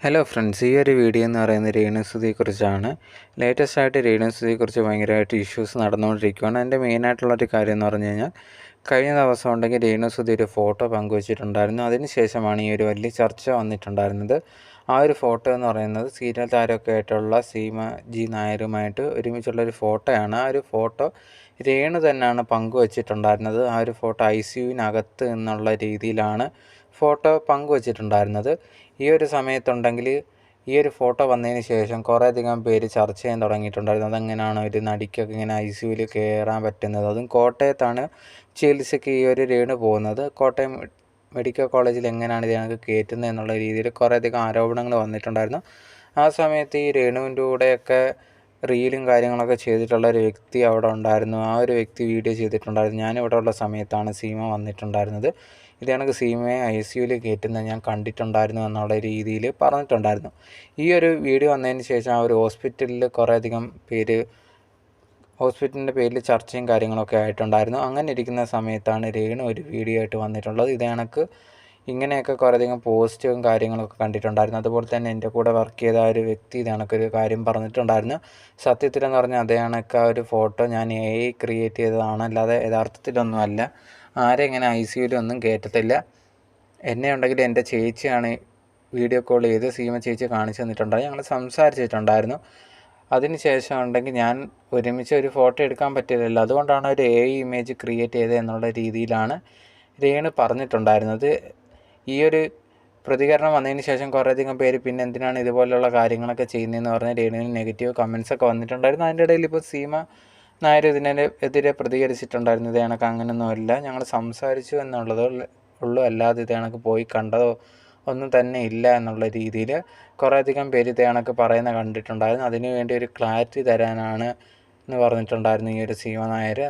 Hello friends, ഈ ഒരു video എന്ന് പറയുന്നത് രേണുസുതിയെക്കുറിച്ചാണ്. ലേറ്റസ്റ്റ് ആയിട്ട് രേണുസുതിയെക്കുറിച്ച് ഭയങ്കരമായിട്ട് ഇഷ്യൂസ് നടന്നുകൊണ്ടിരിക്കുകയാണ്. അതിൻ്റെ മെയിനായിട്ടുള്ളൊരു കാര്യം എന്ന് പറഞ്ഞു കഴിഞ്ഞാൽ, കഴിഞ്ഞ ദിവസം ഉണ്ടെങ്കിൽ രേണുസുതി ഒരു ഫോട്ടോ പങ്കുവച്ചിട്ടുണ്ടായിരുന്നു. അതിനുശേഷമാണ് ഈ ഒരു വലിയ ചർച്ച വന്നിട്ടുണ്ടായിരുന്നത്. ആ ഒരു ഫോട്ടോ എന്ന് പറയുന്നത് സീരിയൽ താരമൊക്കെ ആയിട്ടുള്ള സീമ ജി നായരുമായിട്ട് ഒരുമിച്ചുള്ളൊരു ഫോട്ടോയാണ്. ആ ഒരു ഫോട്ടോ രേണു തന്നെയാണ് പങ്കുവച്ചിട്ടുണ്ടായിരുന്നത്. ആ ഒരു ഫോട്ടോ ICUവിനകത്ത് എന്നുള്ള രീതിയിലാണ് ഫോട്ടോ പങ്കുവച്ചിട്ടുണ്ടായിരുന്നത്. ഈ ഒരു സമയത്തുണ്ടെങ്കിൽ ഈ ഒരു ഫോട്ടോ വന്നതിന് ശേഷം കുറേയധികം പേര് ചർച്ച ചെയ്യാൻ തുടങ്ങിയിട്ടുണ്ടായിരുന്നു. അതെങ്ങനെയാണ് ഒരു നടിക്കൊക്കെ ഇങ്ങനെ ICUവിൽ കയറാൻ പറ്റുന്നത്, അതും കോട്ടയത്താണ് ചികിത്സയ്ക്ക് ഈ ഒരു രേണു പോകുന്നത്. കോട്ടയം മെഡിക്കൽ കോളേജിൽ എങ്ങനെയാണ് ഇതിനകത്ത് കയറ്റുന്നത് എന്നുള്ള രീതിയിൽ കുറേയധികം ആരോപണങ്ങൾ വന്നിട്ടുണ്ടായിരുന്നു. ആ സമയത്ത് ഈ രേണുവിൻ്റെ കൂടെയൊക്കെ റീലും കാര്യങ്ങളൊക്കെ ചെയ്തിട്ടുള്ള ഒരു വ്യക്തി അവിടെ ഉണ്ടായിരുന്നു. ആ ഒരു വ്യക്തി വീഡിയോ ചെയ്തിട്ടുണ്ടായിരുന്നു. ഞാനിവിടെ ഉള്ള സമയത്താണ് സീമ വന്നിട്ടുണ്ടായിരുന്നത്. ഇത് കണക്ക് സീമയെ ICUവിൽ കയറ്റുന്നത് ഞാൻ കണ്ടിട്ടുണ്ടായിരുന്നു എന്നുള്ള രീതിയിൽ പറഞ്ഞിട്ടുണ്ടായിരുന്നു. ഈ ഒരു വീഡിയോ വന്നതിന് ശേഷം ആ ഒരു ഹോസ്പിറ്റലിൽ കുറേയധികം പേര് ഹോസ്പിറ്റലിൻ്റെ പേരിൽ ചർച്ചയും കാര്യങ്ങളൊക്കെ ആയിട്ടുണ്ടായിരുന്നു. അങ്ങനെ ഇരിക്കുന്ന സമയത്താണ് രേണു ഒരു വീഡിയോ ആയിട്ട് വന്നിട്ടുള്ളത്. ഇത് കണക്ക് ഇങ്ങനെയൊക്കെ കുറേയധികം പോസ്റ്റും കാര്യങ്ങളൊക്കെ കണ്ടിട്ടുണ്ടായിരുന്നു. അതുപോലെ തന്നെ എൻ്റെ കൂടെ വർക്ക് ചെയ്ത ആ ഒരു വ്യക്തി ഇത് കണക്കൊരു കാര്യം പറഞ്ഞിട്ടുണ്ടായിരുന്നു. സത്യത്തിലെന്ന് പറഞ്ഞാൽ അതേ കണക്ക് ആ ഒരു ഫോട്ടോ ഞാൻ AI ക്രിയേറ്റ് ചെയ്തതാണ്, അല്ലാതെ യഥാർത്ഥത്തിലൊന്നുമല്ല. ആരെ ഇങ്ങനെ ICUവിലൊന്നും കയറ്റത്തില്ല. എന്നെ ഉണ്ടെങ്കിൽ എൻ്റെ ചേച്ചിയാണ് വീഡിയോ കോൾ ചെയ്ത് സീമ ചേച്ചി കാണിച്ചു തന്നിട്ടുണ്ടായിരുന്നു. ഞങ്ങൾ സംസാരിച്ചിട്ടുണ്ടായിരുന്നു. അതിന് ശേഷം ഉണ്ടെങ്കിൽ ഞാൻ ഒരുമിച്ച് ഒരു ഫോട്ടോ എടുക്കാൻ പറ്റില്ലല്ലോ, അതുകൊണ്ടാണ് ഒരു AI ഇമേജ് ക്രിയേറ്റ് ചെയ്തത് എന്നുള്ള രീതിയിലാണ് രേണു പറഞ്ഞിട്ടുണ്ടായിരുന്നത്. ഈ ഒരു പ്രതികരണം വന്നതിന് ശേഷം കുറേയധികം പേര് പിന്നെ എന്തിനാണ് ഇതുപോലുള്ള കാര്യങ്ങളൊക്കെ ചെയ്യുന്നതെന്ന് പറഞ്ഞ് രേണുവിന് നെഗറ്റീവ് കമൻസൊക്കെ വന്നിട്ടുണ്ടായിരുന്നു. അതിൻ്റെ ഇടയിൽ ഇപ്പോൾ സീമ നായർ ഇതിനെതിരെ പ്രതികരിച്ചിട്ടുണ്ടായിരുന്നു. ഇത് കണക്ക് അങ്ങനെയൊന്നുമല്ല, ഞങ്ങൾ സംസാരിച്ചു എന്നുള്ളത് ഉള്ളൂ, അല്ലാതെ ഇത് കണക്ക് പോയി കണ്ടതോ ഒന്നും തന്നെ ഇല്ല എന്നുള്ള രീതിയിൽ കുറേയധികം പേര് ഇത് കണക്ക് പറയുന്ന കണ്ടിട്ടുണ്ടായിരുന്നു. അതിനുവേണ്ടി ഒരു ക്ലാരിറ്റി തരാനാണ് എന്ന് പറഞ്ഞിട്ടുണ്ടായിരുന്നു ഈ ഒരു സീമ നായർ.